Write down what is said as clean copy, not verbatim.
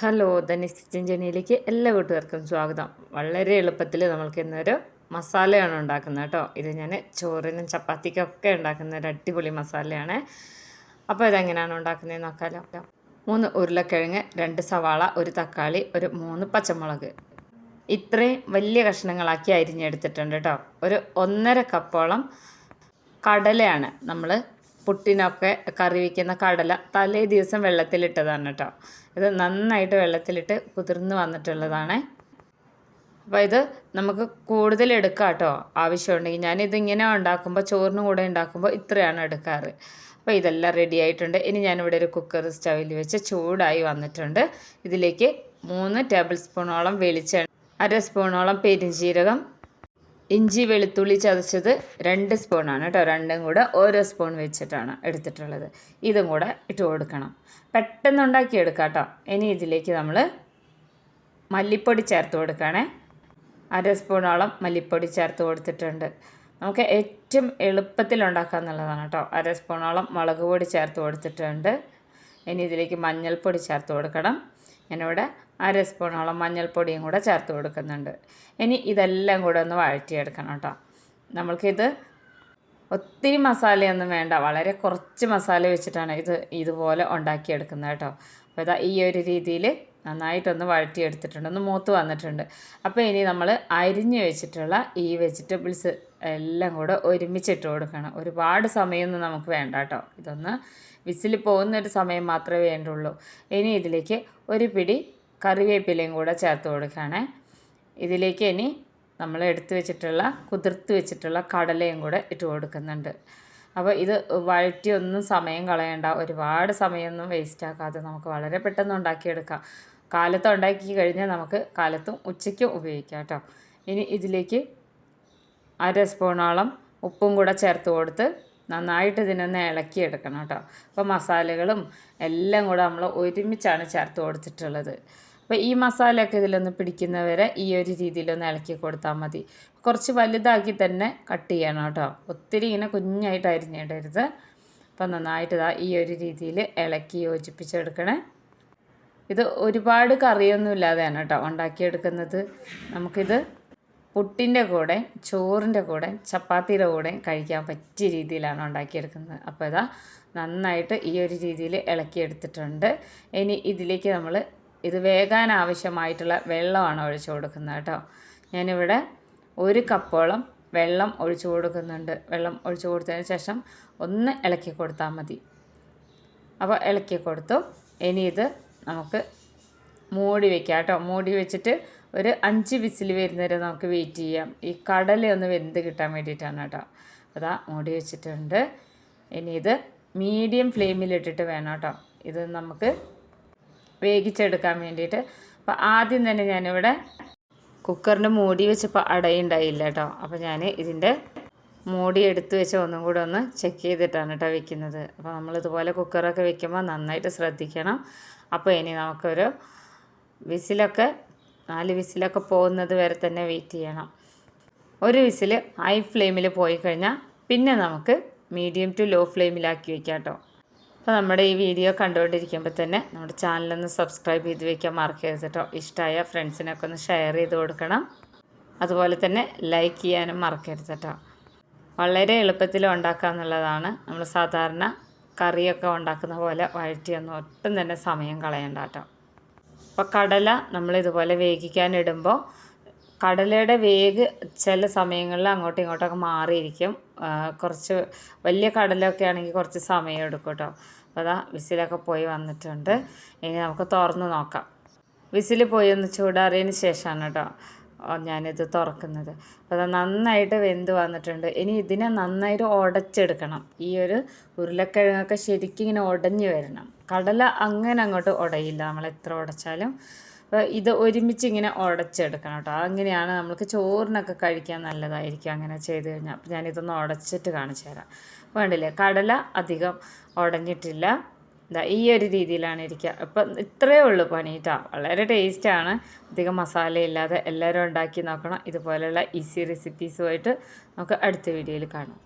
Hello ധനിസ് kitchen ജേണിയിലേക്ക് എല്ലാ കൂട്ടുകാർക്കും സ്വാഗതം. വളരെ എളുപ്പത്തിൽ നമ്മൾക്ക് ഇന്നൊരു മസാലയാണ് ഉണ്ടാക്കുന്നത് കേട്ടോ. ഇത് ഞാൻ ചോറിനും ചപ്പാത്തിക്കൊക്കെ ഉണ്ടാക്കുന്ന ഒരു അടിപൊളി മസാലയാണ്. അപ്പോൾ ഇതെങ്ങനെയാണ് ഉണ്ടാക്കുന്നതെന്ന് നോക്കാമല്ലോ. 3 ഉരുളക്കിഴങ്ങ്, 2 സവാള, 1 തക്കാളി, ഒരു 3 പച്ചമുളക്, ഇത്രയും വലിയ കഷ്ണങ്ങളാക്കി അരിഞ്ഞെടുത്തിട്ടുണ്ട് കേട്ടോ. ഒരു 1.5 കപ്പോളം കടലയാണ്. നമ്മൾ പുട്ടിനൊക്കെ കറി വയ്ക്കുന്ന കടല തലേ ദിവസം വെള്ളത്തിലിട്ടതാണ് കേട്ടോ. ഇത് നന്നായിട്ട് വെള്ളത്തിലിട്ട് കുതിർന്ന് വന്നിട്ടുള്ളതാണ്. അപ്പോൾ ഇത് നമുക്ക് കൂടുതൽ എടുക്കാം കേട്ടോ, ആവശ്യമുണ്ടെങ്കിൽ. ഞാനിതിങ്ങനെ ഉണ്ടാക്കുമ്പോൾ, ചോറിനും കൂടെ ഉണ്ടാക്കുമ്പോൾ ഇത്രയാണ് എടുക്കാറ്. അപ്പോൾ ഇതെല്ലാം റെഡി ആയിട്ടുണ്ട്. ഇനി ഞാനിവിടെ ഒരു കുക്കർ സ്റ്റൗവിൽ വെച്ച് ചൂടായി വന്നിട്ടുണ്ട്. ഇതിലേക്ക് 3 ടേബിൾ സ്പൂണോളം വെളിച്ചെണ്ണ, 1/2 സ്പൂണോളം പെരുംജീരകം, ഇഞ്ചി വെളുത്തുള്ളി ചതച്ചത് 2 സ്പൂണാണ് കേട്ടോ. രണ്ടും കൂടെ ഓരോ സ്പൂൺ വെച്ചിട്ടാണ് എടുത്തിട്ടുള്ളത്. ഇതും കൂടെ ഇട്ട് കൊടുക്കണം. പെട്ടെന്ന് ഉണ്ടാക്കിയെടുക്കാം കേട്ടോ. ഇനി ഇതിലേക്ക് നമ്മൾ മല്ലിപ്പൊടി ചേർത്ത് കൊടുക്കുകയാണേ. 1/2 സ്പൂണോളം മല്ലിപ്പൊടി ചേർത്ത് കൊടുത്തിട്ടുണ്ട്. നമുക്ക് ഏറ്റവും എളുപ്പത്തിൽ ഉണ്ടാക്കാമെന്നുള്ളതാണ് കേട്ടോ. 1/2 സ്പൂണോളം മുളക് പൊടി ചേർത്ത് കൊടുത്തിട്ടുണ്ട്. ഇനി ഇതിലേക്ക് മഞ്ഞൾപ്പൊടി ചേർത്ത് കൊടുക്കണം. ഞാനിവിടെ 1/2 സ്പൂണോളം മഞ്ഞൾപ്പൊടിയും കൂടെ ചേർത്ത് കൊടുക്കുന്നുണ്ട്. ഇനി ഇതെല്ലാം കൂടെ ഒന്ന് വഴറ്റിയെടുക്കണം കേട്ടോ. നമ്മൾക്കിത് ഒത്തിരി മസാലയൊന്നും വേണ്ട, വളരെ കുറച്ച് മസാല വെച്ചിട്ടാണ് ഇതുപോലെ ഉണ്ടാക്കിയെടുക്കുന്നത് കേട്ടോ. അപ്പോൾ ഇതാ ഈ ഒരു രീതിയിൽ നന്നായിട്ടൊന്ന് വഴറ്റിയെടുത്തിട്ടുണ്ട്, ഒന്ന് മൂത്ത് വന്നിട്ടുണ്ട്. അപ്പോൾ ഇനി നമ്മൾ അരിഞ്ഞു വെച്ചിട്ടുള്ള ഈ വെജിറ്റബിൾസ് എല്ലാം കൂടെ ഒരുമിച്ചിട്ട് കൊടുക്കണം. ഒരുപാട് സമയമൊന്നും നമുക്ക് വേണ്ട കേട്ടോ. ഇതൊന്ന് വിസിൽ പോകുന്നൊരു സമയം മാത്രമേ വേണ്ടുള്ളൂ. ഇനി ഇതിലേക്ക് ഒരു പിടി കറിവേപ്പിലയും കൂടെ ചേർത്ത് കൊടുക്കുകയാണേ. ഇതിലേക്ക് ഇനി നമ്മൾ കുതിർത്ത് വെച്ചിട്ടുള്ള കടലയും കൂടെ ഇട്ട് കൊടുക്കുന്നുണ്ട്. അപ്പോൾ ഇത് വഴറ്റിയൊന്നും സമയം കളയണ്ട, ഒരുപാട് സമയമൊന്നും വേസ്റ്റ് ആക്കാതെ നമുക്ക് വളരെ പെട്ടെന്ന് ഉണ്ടാക്കിയെടുക്കാം. കാലത്ത് ഉണ്ടാക്കി കഴിഞ്ഞാൽ നമുക്ക് കാലത്തും ഉച്ചയ്ക്കും ഉപയോഗിക്കാം കേട്ടോ. ഇനി ഇതിലേക്ക് 1/2 സ്പൂണോളം ഉപ്പും കൂടെ ചേർത്ത് കൊടുത്ത് നന്നായിട്ട് ഇതിനൊന്ന് ഇളക്കിയെടുക്കണം കേട്ടോ. അപ്പോൾ മസാലകളും എല്ലാം കൂടെ നമ്മൾ ഒരുമിച്ചാണ് ചേർത്ത് കൊടുത്തിട്ടുള്ളത്. അപ്പോൾ ഈ മസാലയൊക്കെ ഇതിലൊന്ന് പിടിക്കുന്നവരെ ഈ ഒരു രീതിയിലൊന്ന് ഇളക്കി കൊടുത്താൽ മതി. കുറച്ച് വലുതാക്കി തന്നെ കട്ട് ചെയ്യണം കേട്ടോ. ഒത്തിരി ഇങ്ങനെ കുഞ്ഞായിട്ട് അരിഞ്ഞിടരുത്. അപ്പോൾ നന്നായിട്ട് ഈ ഒരു രീതിയിൽ ഇളക്കി യോജിപ്പിച്ചെടുക്കണേ. ഇത് ഒരുപാട് കറിയൊന്നും ഇല്ലാതെയാണ് കേട്ടോ ഉണ്ടാക്കിയെടുക്കുന്നത്. നമുക്കിത് പുട്ടിൻ്റെ കൂടെ, ചോറിൻ്റെ കൂടെ, ചപ്പാത്തിയുടെ കൂടെ കഴിക്കാൻ പറ്റിയ രീതിയിലാണ് ഉണ്ടാക്കിയെടുക്കുന്നത്. അപ്പോൾ നന്നായിട്ട് ഈ ഒരു രീതിയിൽ ഇളക്കിയെടുത്തിട്ടുണ്ട്. ഇനി ഇതിലേക്ക് നമ്മൾ ഇത് വേകാൻ ആവശ്യമായിട്ടുള്ള വെള്ളമാണ് ഒഴിച്ചു കൊടുക്കുന്നത് കേട്ടോ. ഞാനിവിടെ 1 കപ്പോളം വെള്ളം ഒഴിച്ചു കൊടുക്കുന്നുണ്ട്. വെള്ളം ഒഴിച്ചു കൊടുത്തതിന് ശേഷം ഒന്ന് ഇളക്കി കൊടുത്താൽ മതി. അപ്പോൾ ഇളക്കി കൊടുത്തു. ഇനി ഇത് നമുക്ക് മൂടി വയ്ക്കാം കേട്ടോ. മൂടി വെച്ചിട്ട് ഒരു 5 വിസിൽ വരുന്നവരെ നമുക്ക് വെയിറ്റ് ചെയ്യാം. ഈ കടലയൊന്ന് വെന്ത് കിട്ടാൻ വേണ്ടിയിട്ടാണ് കേട്ടോ. മൂടി വെച്ചിട്ടുണ്ട്. ഇനി ഇത് മീഡിയം ഫ്ലെയിമിലിട്ടിട്ട് വേണം കേട്ടോ ഇത് നമുക്ക് വേവിച്ചെടുക്കാൻ വേണ്ടിയിട്ട്. അപ്പോൾ ആദ്യം തന്നെ ഞാനിവിടെ കുക്കറിൻ്റെ മൂടി വെച്ചപ്പോൾ അടയുണ്ടായില്ല കേട്ടോ. അപ്പോൾ ഞാൻ ഇതിൻ്റെ മൂടി എടുത്ത് വെച്ച് ഒന്നും കൂടെ ഒന്ന് ചെക്ക് ചെയ്തിട്ടാണ് കേട്ടോ വെക്കുന്നത്. അപ്പോൾ നമ്മളിതുപോലെ കുക്കറൊക്കെ വെക്കുമ്പോൾ നന്നായിട്ട് ശ്രദ്ധിക്കണം. അപ്പോൾ ഇനി നമുക്കൊരു 4 വിസിലൊക്കെ പോകുന്നത് വരെ തന്നെ വെയിറ്റ് ചെയ്യണം. ഒരു വിസിൽ ഹൈ ഫ്ലെയിമിൽ പോയി കഴിഞ്ഞാൽ പിന്നെ നമുക്ക് മീഡിയം ടു ലോ ഫ്ലെയിമിലാക്കി വയ്ക്കാം കേട്ടോ. അപ്പോൾ നമ്മുടെ ഈ വീഡിയോ കണ്ടുകൊണ്ടിരിക്കുമ്പോൾ തന്നെ നമ്മുടെ ചാനലൊന്ന് സബ്സ്ക്രൈബ് ചെയ്ത് വയ്ക്കാൻ മറക്കരുത് കേട്ടോ. ഇഷ്ടമായ ഫ്രണ്ട്സിനൊക്കെ ഒന്ന് ഷെയർ ചെയ്ത് കൊടുക്കണം. അതുപോലെ തന്നെ ലൈക്ക് ചെയ്യാനും മറക്കരുത് കേട്ടോ. വളരെ എളുപ്പത്തിൽ ഉണ്ടാക്കാമെന്നുള്ളതാണ്. നമ്മൾ സാധാരണ കറിയൊക്കെ ഉണ്ടാക്കുന്ന പോലെ വഴറ്റിയൊന്നും ഒട്ടും തന്നെ സമയം കളയണ്ട കേട്ടോ. അപ്പോൾ കടല നമ്മളിതുപോലെ വേവിക്കാനിടുമ്പോൾ കടലയുടെ വേഗ് ചില സമയങ്ങളിൽ അങ്ങോട്ടും ഇങ്ങോട്ടൊക്കെ മാറിയിരിക്കും. കുറച്ച് വലിയ കടലൊക്കെ ആണെങ്കിൽ കുറച്ച് സമയം എടുക്കും കേട്ടോ. അപ്പോൾ വിസിലൊക്കെ പോയി വന്നിട്ടുണ്ട്. ഇനി നമുക്ക് തുറന്ന് നോക്കാം. വിസിൽ പോയി ഒന്ന് ചൂടാറിയതിന് ശേഷമാണ് കേട്ടോ ഞാനിത് തുറക്കുന്നത്. അപ്പോൾ നന്നായിട്ട് വെന്ത് വന്നിട്ടുണ്ട്. ഇനി ഇതിനെ നന്നായിട്ട് ഉടച്ചെടുക്കണം. ഈ ഒരു ഉരുളക്കിഴങ്ങൊക്കെ ശരിക്കും ഇങ്ങനെ ഉടഞ്ഞു വരണം. കടല അങ്ങനെ അങ്ങോട്ട് ഉടയില്ല നമ്മൾ എത്ര ഉടച്ചാലും. അപ്പോൾ ഇത് ഒരുമിച്ച് ഇങ്ങനെ ഉടച്ചെടുക്കണം കേട്ടോ. അങ്ങനെയാണ് നമുക്ക് ചോറിനൊക്കെ കഴിക്കാൻ നല്ലതായിരിക്കും അങ്ങനെ ചെയ്ത് കഴിഞ്ഞാൽ. അപ്പോൾ ഞാനിതൊന്ന് ഉടച്ചിട്ട് കാണിച്ചു തരാം. വേണ്ടില്ലേ, കടല അധികം ഉടഞ്ഞിട്ടില്ല. ഈ ഒരു രീതിയിലാണ് ഇരിക്കുക. അപ്പം ഇത്രയേ ഉള്ളൂ പണി കേട്ടോ. വളരെ ടേസ്റ്റാണ്. അധികം മസാലയില്ലാതെ എല്ലാവരും ഉണ്ടാക്കി നോക്കണം. ഇതുപോലെയുള്ള ഈസി റെസിപ്പീസുമായിട്ട് നമുക്ക് അടുത്ത വീഡിയോയിൽ കാണാം.